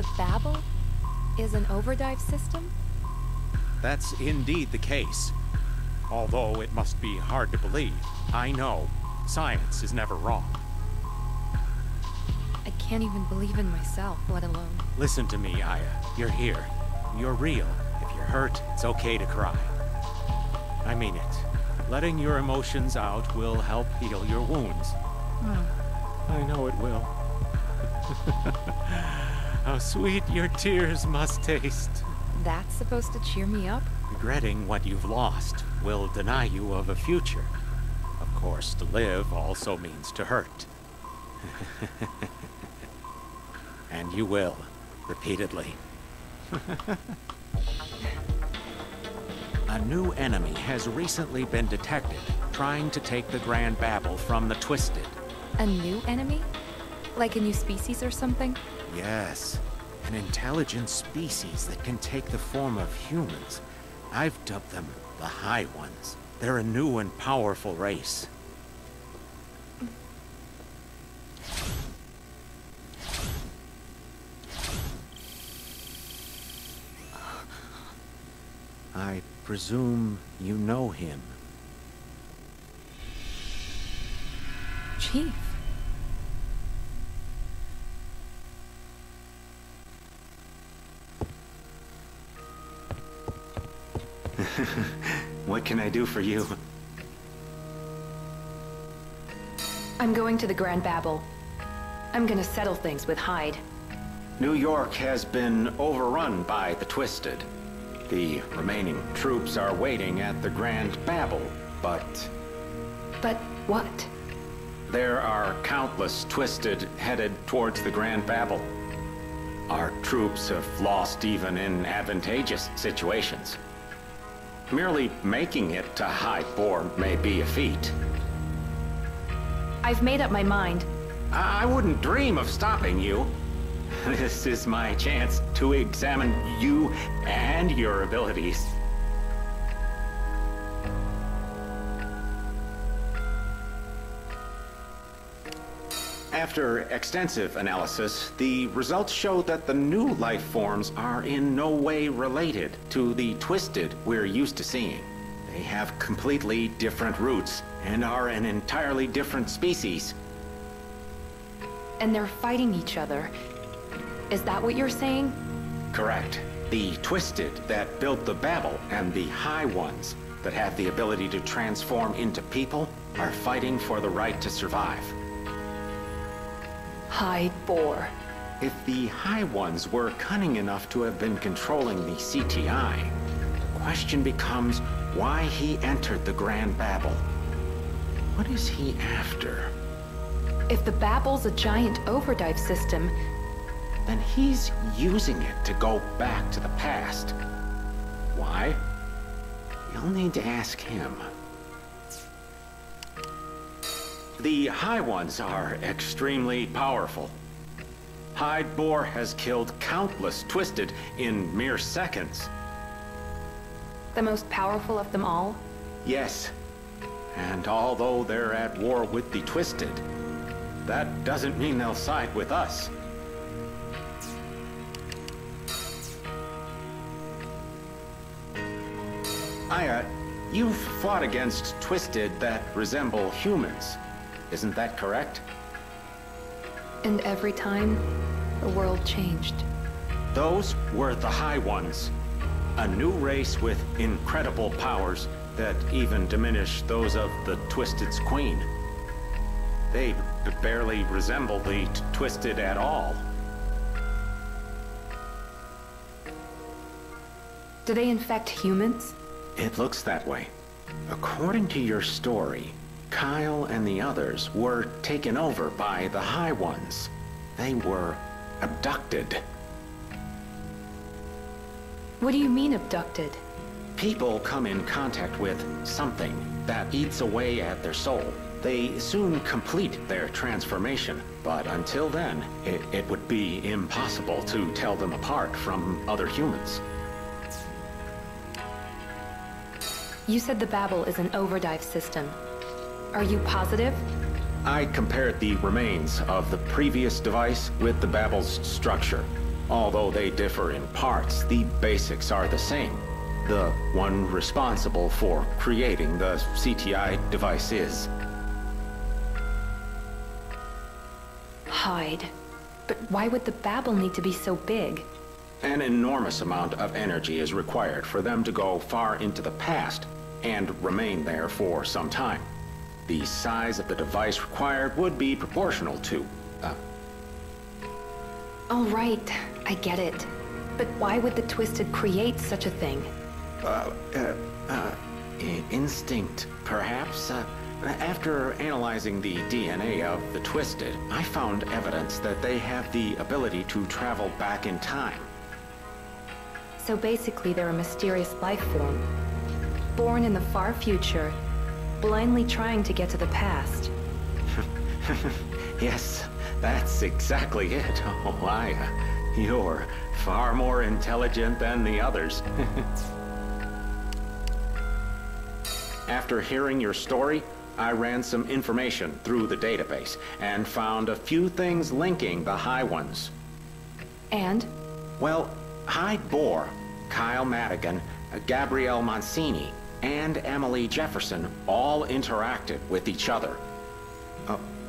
the Babel is an overdive system? That's indeed the case. Although it must be hard to believe. I know. Science is never wrong. I can't even believe in myself, let alone... Listen to me, Aya. You're here. You're real. If you're hurt, it's okay to cry. I mean it. Letting your emotions out will help heal your wounds. I know it will. How sweet your tears must taste. That's supposed to cheer me up? Regretting what you've lost will deny you of a future. Of course, to live also means to hurt. And you will, repeatedly. A new enemy has recently been detected, trying to take the Grand Babel from the Twisted. A new enemy? Like a new species or something? Yes. An intelligent species that can take the form of humans. I've dubbed them the High Ones. They're a new and powerful race. I presume you know him. Chief. What can I do for you? I'm going to the Grand Babel. I'm gonna settle things with Hyde. New York has been overrun by the Twisted. The remaining troops are waiting at the Grand Babel, but... But what? There are countless Twisted headed towards the Grand Babel. Our troops have lost even in advantageous situations. Merely making it to High Boar may be a feat. I've made up my mind. I wouldn't dream of stopping you. This is my chance to examine you and your abilities. After extensive analysis, the results show that the new life forms are in no way related to the Twisted we're used to seeing. They have completely different roots and are an entirely different species. And they're fighting each other. Is that what you're saying? Correct. The Twisted that built the Babel and the High Ones that have the ability to transform into people are fighting for the right to survive. Hyde Boar. If the High Ones were cunning enough to have been controlling the CTI, the question becomes why he entered the Grand Babel. What is he after? If the Babel's a giant overdive system, then he's using it to go back to the past. Why? You'll need to ask him. The High Ones are extremely powerful. Hyde Boar has killed countless Twisted in mere seconds. the most powerful of them all? Yes. And although they're at war with the Twisted, that doesn't mean they'll side with us. Aya, you've fought against Twisted that resemble humans. Isn't that correct? And every time, the world changed. Those were the High Ones. A new race with incredible powers that even diminish those of the Twisted's queen. They barely resemble the Twisted at all. Do they infect humans? It looks that way. According to your story, Kyle and the others were taken over by the High Ones. They were abducted. What do you mean abducted? People come in contact with something that eats away at their soul. They soon complete their transformation, but until then, it would be impossible to tell them apart from other humans. You said the Babel is an overdive system. Are you positive? I compared the remains of the previous device with the Babel's structure. Although they differ in parts, the basics are the same. The one responsible for creating the CTI device is... Hyde. But why would the Babel need to be so big? An enormous amount of energy is required for them to go far into the past and remain there for some time. The size of the device required would be proportional to... All right, I get it. But why would the Twisted create such a thing? Instinct, perhaps? After analyzing the DNA of the Twisted, I found evidence that they have the ability to travel back in time. So basically they're a mysterious life form. Born in the far future, blindly trying to get to the past. Yes, that's exactly it. Oh, you're far more intelligent than the others. After hearing your story, I ran some information through the database and found a few things linking the High Ones. And? Well, Hyde Bohr, Kyle Madigan, Gabrielle Mancini, and Emily Jefferson all interacted with each other.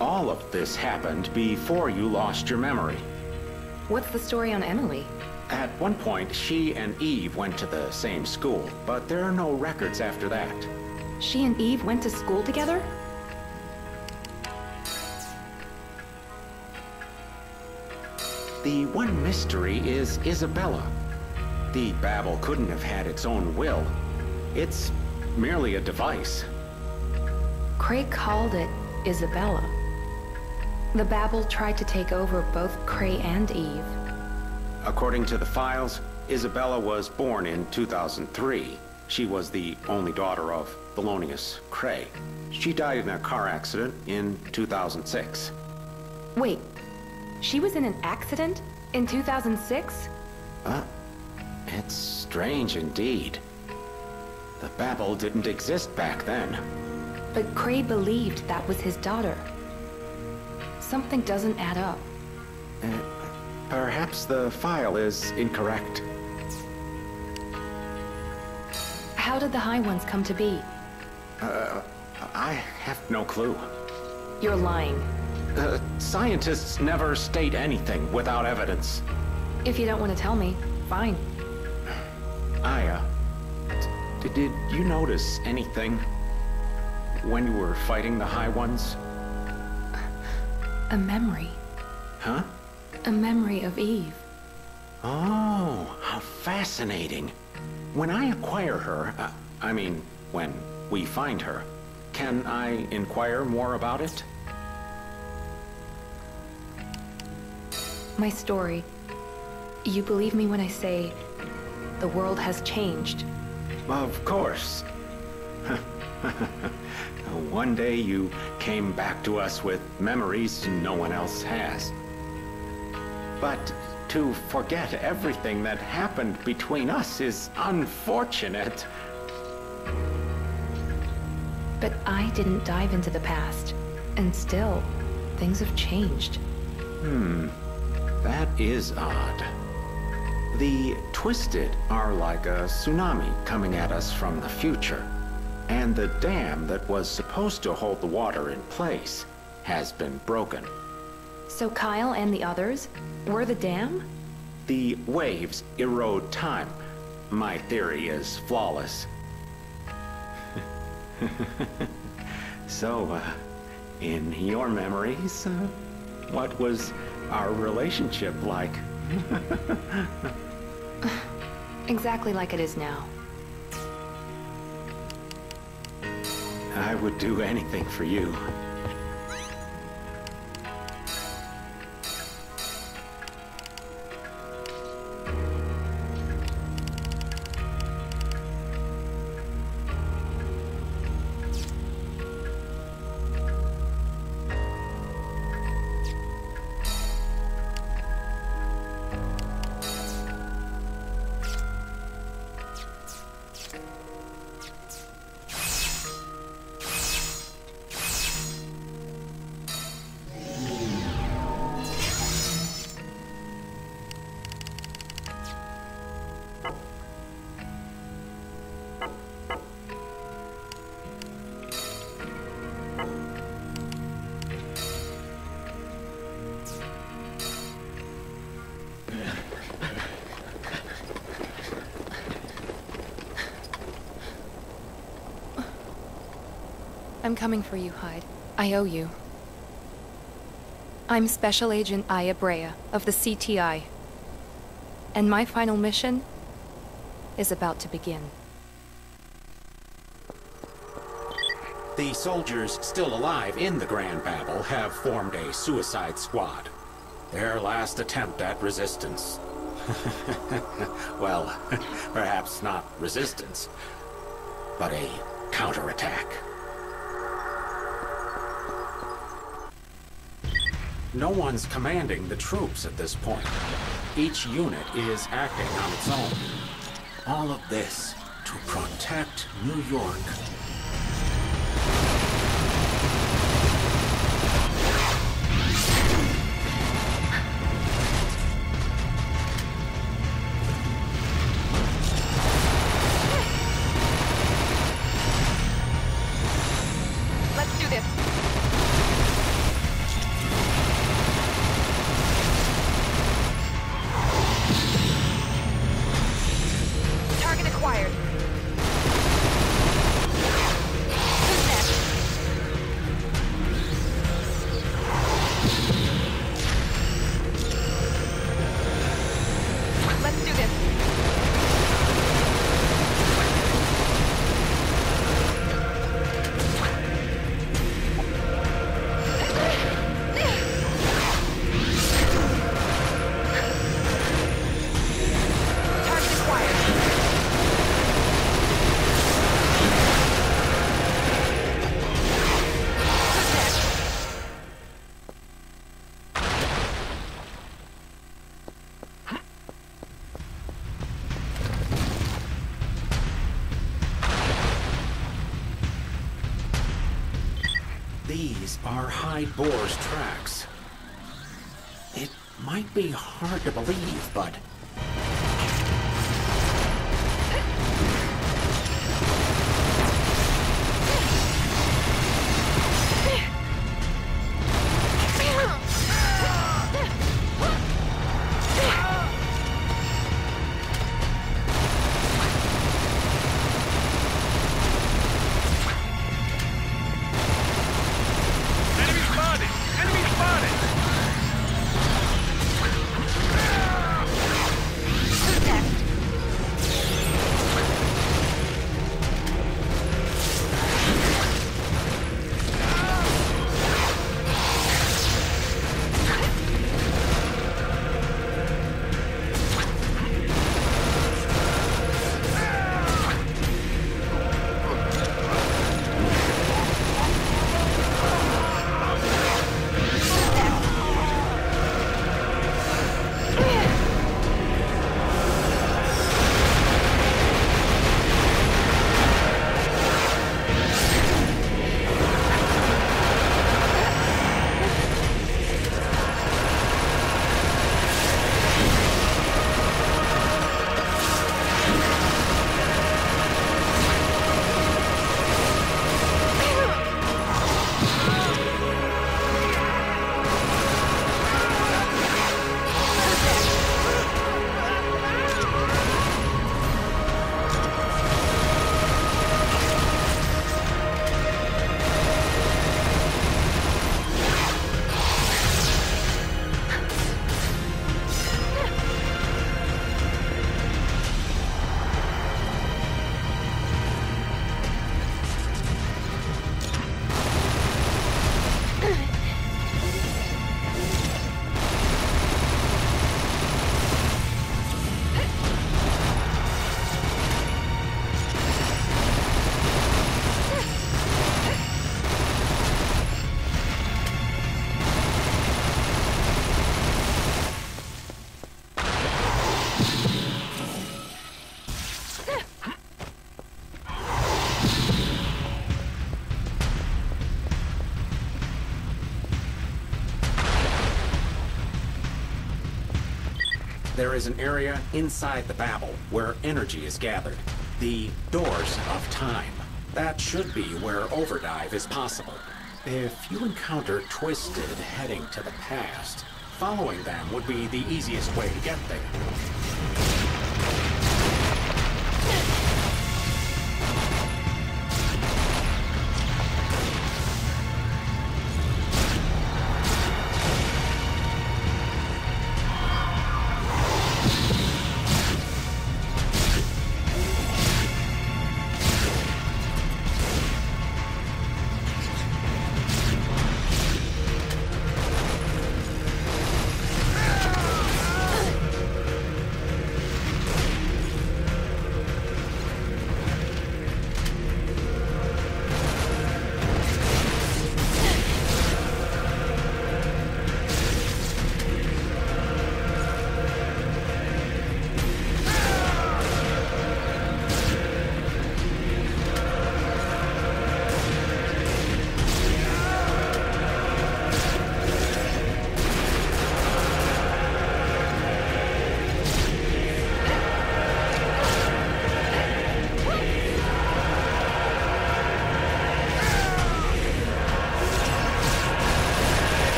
All of this happened before you lost your memory. What's the story on Emily? At one point, she and Eve went to the same school, but there are no records after that. She and Eve went to school together? The one mystery is Isabella. The Babel couldn't have had its own will. It's merely a device. Cray called it Isabella. The Babel tried to take over both Cray and Eve. According to the files, Isabella was born in 2003. She was the only daughter of Thelonious Cray. She died in a car accident in 2006. Wait, she was in an accident in 2006? It's strange indeed. The Babel didn't exist back then. But Cray believed that was his daughter. Something doesn't add up. Perhaps the file is incorrect. How did the High Ones come to be? I have no clue. You're lying. Scientists never state anything without evidence. If you don't want to tell me, fine. Did you notice anything when you were fighting the High Ones? A memory. Huh? A memory of Eve. Oh, how fascinating. When I acquire her, when we find her, can I inquire more about it? My story. You believe me when I say the world has changed? Of course. One day you came back to us with memories no one else has. But to forget everything that happened between us is unfortunate. But I didn't dive into the past. And still, things have changed. That is odd. The Twisted are like a tsunami coming at us from the future. And the dam that was supposed to hold the water in place has been broken. So Kyle and the others were the dam? The waves erode time. My theory is flawless. So, in your memories, what was our relationship like? Exactly like it is now. I would do anything for you. I'm coming for you, Hyde. I owe you. I'm Special Agent Aya Brea of the CTI. And my final mission is about to begin. The soldiers still alive in the Grand Babel have formed a suicide squad. Their last attempt at resistance. Well, perhaps not resistance, but a counterattack. No one's commanding the troops at this point. Each unit is acting on its own. All of this to protect New York. Let's do this. Target acquired. Who's next? Let's do this. Target acquired. Who's next? These are Hyde Boar's tracks. It might be hard to believe, but... Enemy spotted! Enemy spotted! Who's next? There is an area inside the Babel where energy is gathered. The Doors of Time. That should be where overdive is possible. If you encounter Twisted heading to the past, following them would be the easiest way to get there.